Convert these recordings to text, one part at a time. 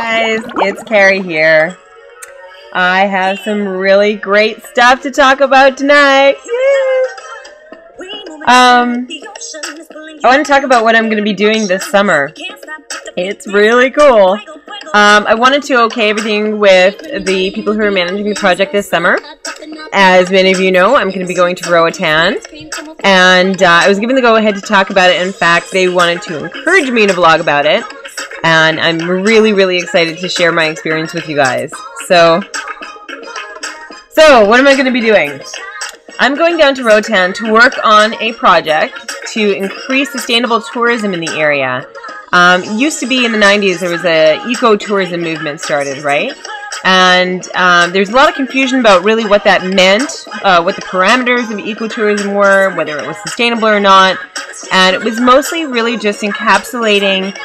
guys, it's Carrie here. I have some really great stuff to talk about tonight. I want to talk about what I'm going to be doing this summer. It's really cool. I wanted to okay everything with the people who are managing the project this summer. As many of you know, I'm going to be going to Roatan, and I was given the go-ahead to talk about it. In fact, they wanted to encourage me to vlog about it, and I'm really, really excited to share my experience with you guys. So what am I going to be doing? I'm going down to Roatan to work on a project to increase sustainable tourism in the area. Used to be in the 90s, there was a eco-tourism movement started, right? And there's a lot of confusion about really what that meant, what the parameters of ecotourism were, whether it was sustainable or not. And it was mostly really just encapsulating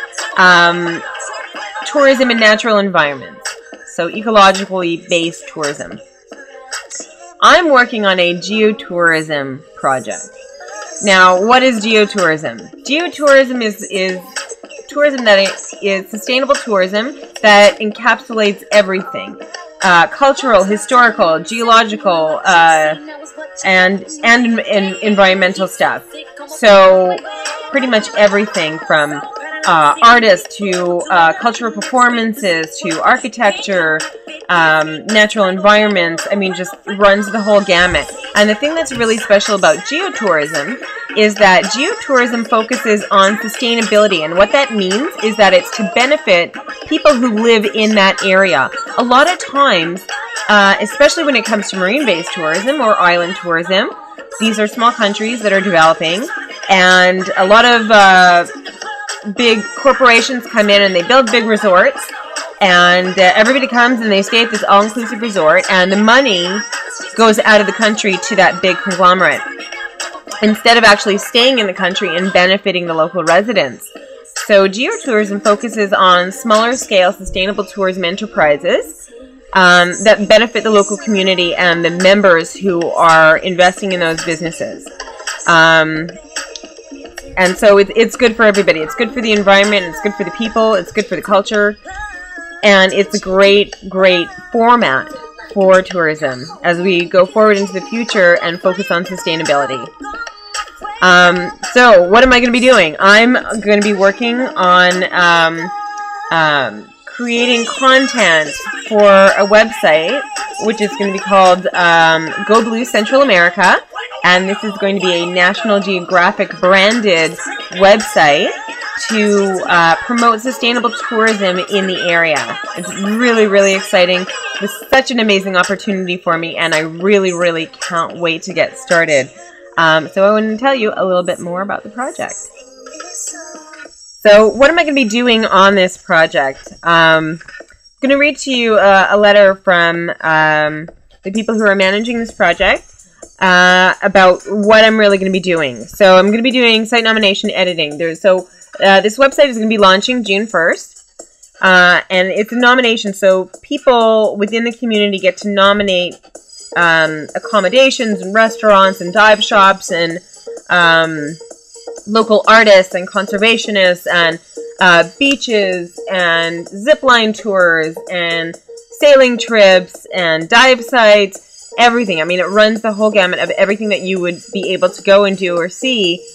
tourism in natural environments, so ecologically based tourism. I'm working on a geotourism project. Now, what is geotourism? Geotourism is tourism that is sustainable tourism that encapsulates everything. Cultural, historical, geological, and environmental stuff. So pretty much everything from artists to cultural performances to architecture, natural environments. I mean, just runs the whole gamut. And the thing that's really special about geotourism is that geotourism focuses on sustainability, and what that means is that it's to benefit people who live in that area. A lot of times, especially when it comes to marine-based tourism or island tourism, these are small countries that are developing, and a lot of big corporations come in and they build big resorts, and everybody comes and they stay at this all-inclusive resort, and the money goes out of the country to that big conglomerate, instead of actually staying in the country and benefiting the local residents. So geotourism focuses on smaller scale sustainable tourism enterprises that benefit the local community and the members who are investing in those businesses. And so it's good for everybody. It's good for the environment, it's good for the people, it's good for the culture, and it's a great, great format for tourism as we go forward into the future and focus on sustainability. So what am I going to be doing? I'm going to be working on creating content for a website, which is going to be called Go Blue Central America, and this is going to be a National Geographic branded website to promote sustainable tourism in the area. It's really, really exciting. It's such an amazing opportunity for me, and I really, really can't wait to get started. So I want to tell you a little bit more about the project. So what am I going to be doing on this project? I'm going to read to you a letter from the people who are managing this project about what I'm really going to be doing. So I'm going to be doing site nomination editing. This website is going to be launching June 1st, and it's a nomination, so people within the community get to nominate accommodations and restaurants and dive shops and local artists and conservationists and beaches and zipline tours and sailing trips and dive sites, everything. I mean, it runs the whole gamut of everything that you would be able to go and do or see,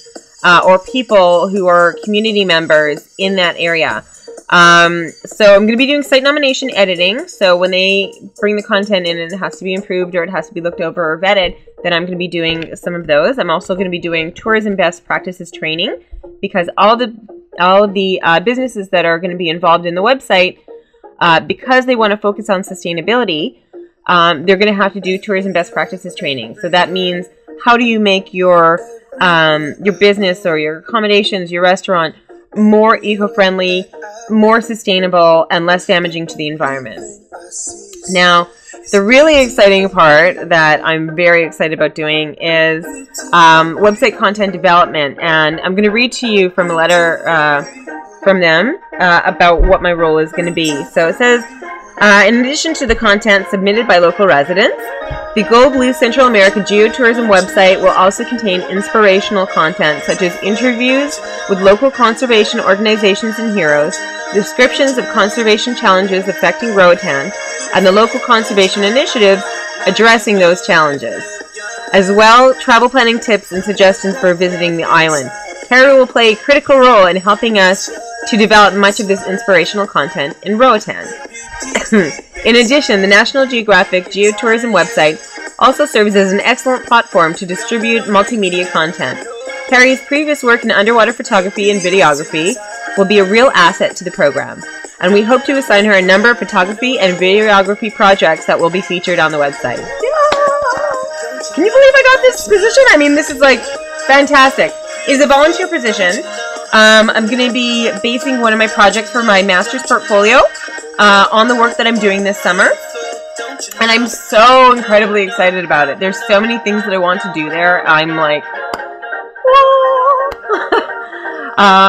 or people who are community members in that area. So I'm going to be doing site nomination editing. So when they bring the content in and it has to be improved or it has to be looked over or vetted, then I'm going to be doing some of those. I'm also going to be doing tourism best practices training, because all of the businesses that are going to be involved in the website, because they want to focus on sustainability, they're going to have to do tourism best practices training. So that means, how do you make your business or your accommodations, your restaurant, more eco-friendly, more sustainable, and less damaging to the environment. Now, the really exciting part that I'm very excited about doing is website content development, and I'm going to read to you from a letter from them about what my role is going to be. So it says, in addition to the content submitted by local residents, the Go Blue Central America Geotourism website will also contain inspirational content such as interviews with local conservation organizations and heroes, descriptions of conservation challenges affecting Roatan, and the local conservation initiatives addressing those challenges. As well, travel planning tips and suggestions for visiting the island. Terry will play a critical role in helping us to develop much of this inspirational content in Roatan. In addition, the National Geographic Geotourism website also serves as an excellent platform to distribute multimedia content. Terry's previous work in underwater photography and videography will be a real asset to the program, and we hope to assign her a number of photography and videography projects that will be featured on the website. Yeah! Can you believe I got this position? I mean, this is like fantastic. It's a volunteer position. I'm going to be basing one of my projects for my master's portfolio on the work that I'm doing this summer. And I'm so incredibly excited about it. There's so many things that I want to do there. I'm like,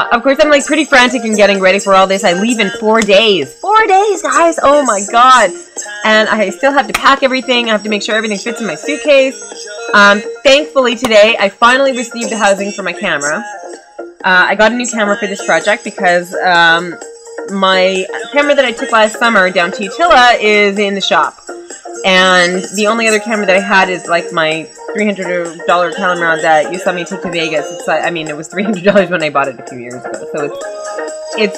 of course, I'm like pretty frantic in getting ready for all this. I leave in 4 days. 4 days, guys! Oh my god! And I still have to pack everything. I have to make sure everything fits in my suitcase. Thankfully today, I finally received the housing for my camera. I got a new camera for this project because my camera that I took last summer down to Utila is in the shop. And the only other camera that I had is like my $300 camera that you saw me take to Vegas. It's like, I mean, it was $300 when I bought it a few years ago. So it's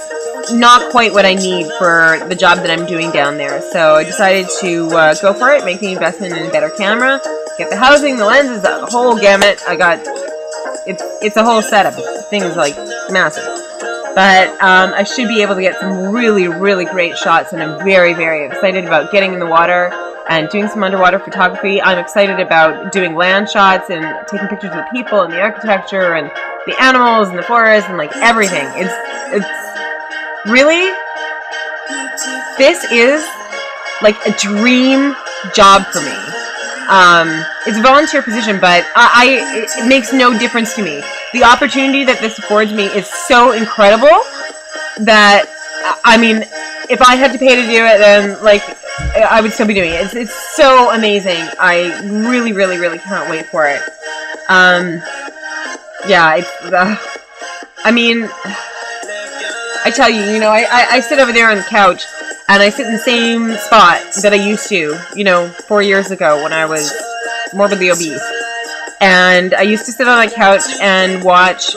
not quite what I need for the job that I'm doing down there. So I decided to go for it, make the investment in a better camera, get the housing, the lenses, the whole gamut. I got, it's a whole setup. The thing is like massive. But I should be able to get some really, really great shots, and I'm very, very excited about getting in the water and doing some underwater photography. I'm excited about doing land shots and taking pictures of the people and the architecture and the animals and the forest and like everything. It's really, this is like a dream job for me. It's a volunteer position, but it makes no difference to me. The opportunity that this affords me is so incredible that, I mean, if I had to pay to do it, then, like, I would still be doing it. It's so amazing. I really, really, really can't wait for it. Yeah, it's, I mean, I tell you, you know, I sit over there on the couch, and I sit in the same spot that I used to, you know, 4 years ago when I was morbidly obese. And I used to sit on the couch and watch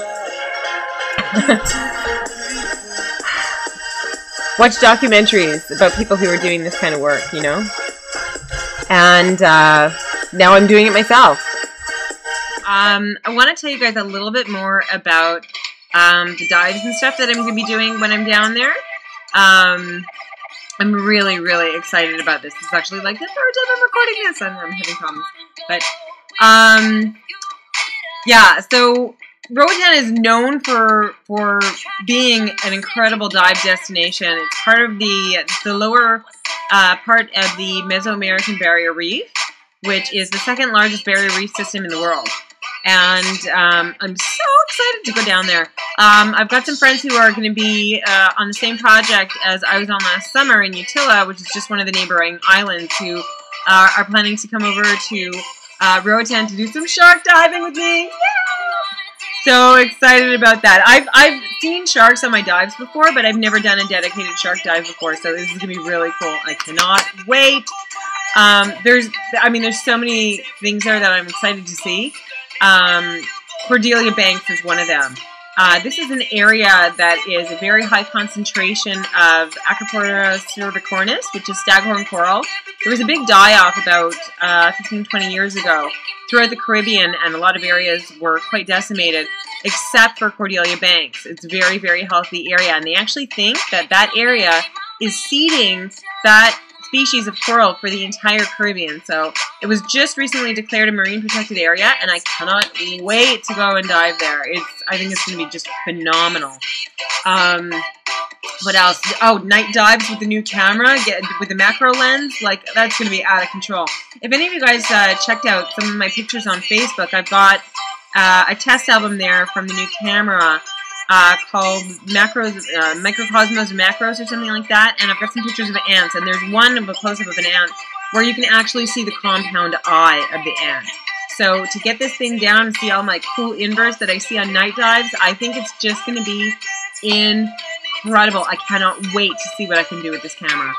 documentaries about people who are doing this kind of work, you know? And now I'm doing it myself. I want to tell you guys a little bit more about the dives and stuff that I'm going to be doing when I'm down there. I'm really, really excited about this. It's actually like the third time I'm recording this, and I'm having problems. But, yeah, so Roatan is known for being an incredible dive destination. It's part of the lower part of the Mesoamerican Barrier Reef, which is the second largest barrier reef system in the world. And I'm so excited to go down there. I've got some friends who are going to be on the same project as I was on last summer in Utila, which is just one of the neighboring islands, who are planning to come over to Roatan to do some shark diving with me. Yay! So excited about that. I've seen sharks on my dives before, but I've never done a dedicated shark dive before, so this is going to be really cool. I cannot wait. There's so many things there that I'm excited to see. Cordelia Banks is one of them. This is an area that is a very high concentration of Acropora cervicornis, which is staghorn coral. There was a big die-off about 15-20 years ago throughout the Caribbean, and a lot of areas were quite decimated, except for Cordelia Banks. It's a very, very healthy area, and they actually think that that area is seeding that species of coral for the entire Caribbean. So it was just recently declared a marine protected area, and I cannot wait to go and dive there. I think it's going to be just phenomenal. What else? Oh, night dives with the new camera, with the macro lens. Like, that's going to be out of control. If any of you guys checked out some of my pictures on Facebook, I've got a test album there from the new camera called Macros, Microcosmos Macros or something like that, and I've got some pictures of ants, and there's one of a close-up of an ant where you can actually see the compound eye of the ant. So to get this thing down and see all my cool inverse that I see on night dives, I think it's just going to be incredible. I cannot wait to see what I can do with this camera.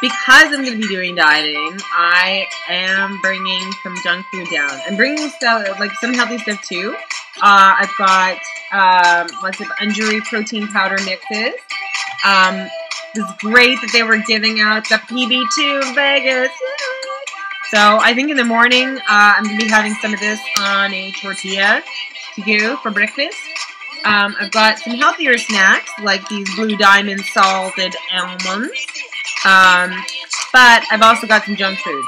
Because I'm going to be doing dieting, I am bringing some junk food down. I'm bringing stuff, like some healthy stuff too. I've got lots of Unjury protein powder mixes. It was great that they were giving out the PB2 Vegas. So I think in the morning, I'm going to be having some of this on a tortilla to go for breakfast. I've got some healthier snacks, like these Blue Diamond salted almonds. But I've also got some junk food.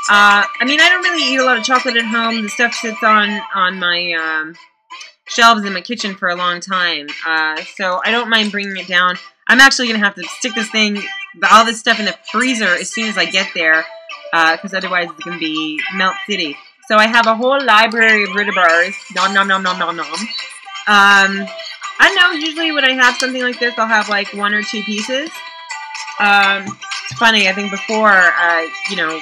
I mean, I don't really eat a lot of chocolate at home. The stuff sits on my shelves in my kitchen for a long time. So I don't mind bringing it down. I'm actually going to have to stick this thing, all this stuff in the freezer as soon as I get there. Because otherwise it's going to be Melt City. So I have a whole library of Ritter bars. Nom nom nom nom nom nom. I don't know, usually when I have something like this, I'll have like 1 or 2 pieces. It's funny, I think before, you know,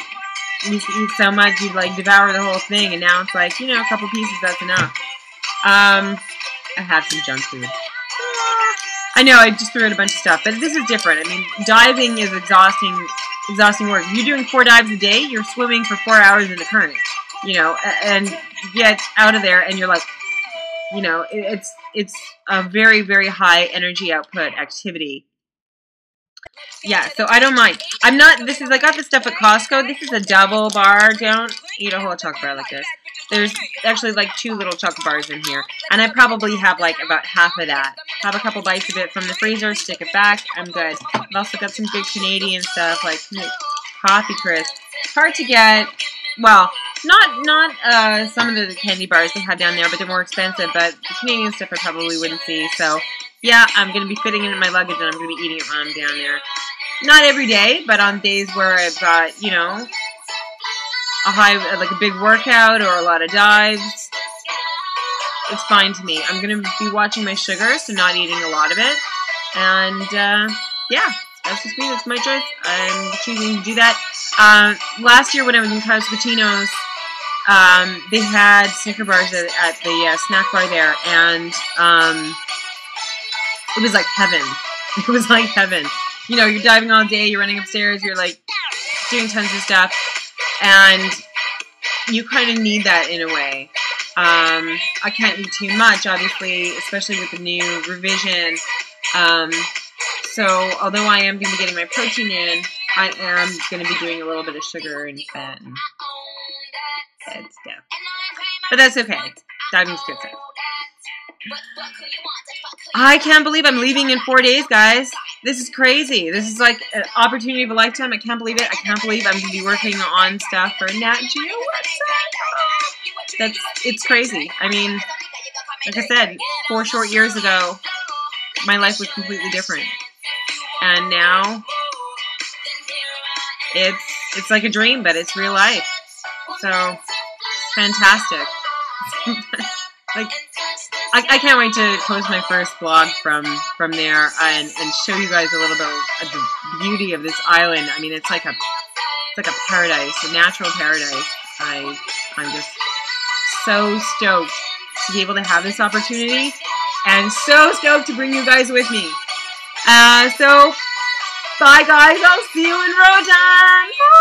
you used to eat so much, you'd like devour the whole thing, and now it's like, you know, a couple pieces, that's enough. I have some junk food. I know, I just threw in a bunch of stuff, but this is different. I mean, diving is exhausting work. If you're doing 4 dives a day, you're swimming for 4 hours in the current, you know, and you get out of there and you're like, you know, it's a very, very high energy output activity. Yeah, so I don't mind. I got this stuff at Costco. This is a double bar. Don't eat a whole chocolate bar like this. There's actually like 2 little chocolate bars in here. And I probably have like about half of that. Have a couple bites of it from the freezer, stick it back, I'm good. I've also got some good Canadian stuff like Coffee Crisp. Hard to get. Well, not some of the candy bars they have down there, but they're more expensive. But the Canadian stuff I probably wouldn't see. So, yeah, I'm going to be fitting it in my luggage, and I'm going to be eating it while I'm down there. Not every day, but on days where I've got, you know, like a big workout or a lot of dives, it's fine to me. I'm going to be watching my sugar, so not eating a lot of it. And, yeah, that's just me. That's my choice. I'm choosing to do that. Last year when I was in Carlos Coutinho's, they had Snicker bars at the snack bar there, and it was like heaven. It was like heaven. You know, you're diving all day, you're running upstairs, you're like doing tons of stuff, and you kind of need that in a way. I can't eat too much, obviously, especially with the new revision. So although I am going to be getting my protein in, I am going to be doing a little bit of sugar and fat and stuff. But that's okay. Diving's good stuff. I can't believe I'm leaving in 4 days, guys. This is crazy. This is like an opportunity of a lifetime. I can't believe it. I can't believe I'm going to be working on stuff for Nat Geo website. It's crazy. I mean, like I said, 4 short years ago, my life was completely different. And now, it's like a dream, but it's real life. So, it's fantastic. Like, I can't wait to post my first vlog from there and show you guys a little bit of the beauty of this island. I mean, it's like a paradise, a natural paradise. I'm just so stoked to be able to have this opportunity, and so stoked to bring you guys with me. So, bye guys, I'll see you in Roatan. Bye!